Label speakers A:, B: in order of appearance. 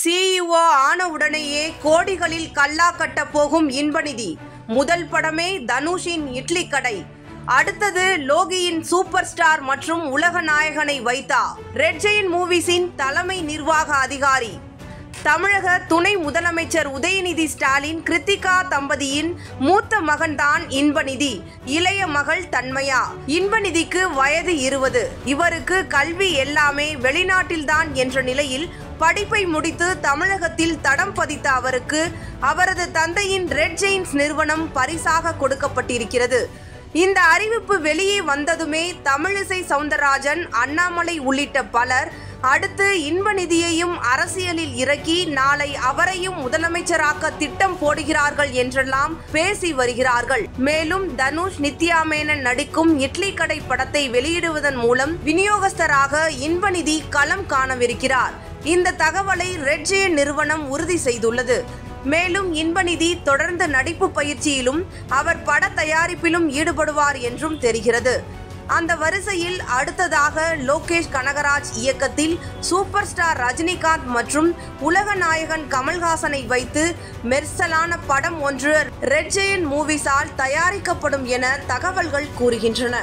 A: CEO ஆன உடனேயே கோடிகளில் கல்லா கட்ட போகும் இன்பநிதி. முதல் படமே தனுஷின் இட்லி கடை. அடுத்தது லோகியின் சூப்பர் ஸ்டார் மற்றும் உலக நாயகனை வைத்தா. ரெட் ஜெயண்ட் மூவிஸின் தலைமை நிர்வாக அதிகாரி. தமிழக துணை முதலமைச்சர் உதயநிதி ஸ்டாலின் கிருத்திகா தம்பதியின் மூத்த மகன்தான் இன்பநிதி. இளைய மகள் தன்மயா. இன்பநிதிக்கு வயது 20. இவருக்கு கல்வி எல்லாமே வெளிநாட்டில்தான் என்ற நிலையில் படிப்பை முடித்து தமிழகத்தில் தடம் பதித்த அவருக்கு அவரது தந்தையின் ரெட் ஜெயின்ஸ் நிறுவனம் பரிசாக கொடுக்கப்பட்டிருக்கிறது. இந்த அறிவிப்பு வெளியே வந்ததுமே தமிழிசை சவுந்தரராஜன், அண்ணாமலை உள்ளிட்ட பலர் அடுத்து இன்பநிதியையும் அரசியலில் இறக்கி நாளை அவரையும் முதலமைச்சராக்க திட்டம் போடுகிறார்கள் என்றெல்லாம் பேசி வருகிறார்கள். மேலும் தனுஷ், நித்யா மேனன் நடிக்கும் இட்லி கடை படத்தை வெளியிடுவதன் மூலம் விநியோகஸ்தராக இன்பநிதி களம் காணவிருக்கிறார். இந்த தகவலை ரெட் ஜெயண்ட் நிறுவனம் உறுதி செய்துள்ளது. மேலும் இன்பநிதி தொடர்ந்து நடிப்பு பயிற்சியிலும் அவர் பட தயாரிப்பிலும் ஈடுபடுவார் என்றும் தெரிகிறது. அந்த வரிசையில் அடுத்ததாக லோகேஷ் கனகராஜ் இயக்கத்தில் சூப்பர் ஸ்டார் ரஜினிகாந்த் மற்றும் உலக நாயகன் கமல்ஹாசனை வைத்து மெர்சலான படம் ஒன்று ரெட் ஜெயண்ட் மூவிஸால் தயாரிக்கப்படும் என தகவல்கள் கூறுகின்றன.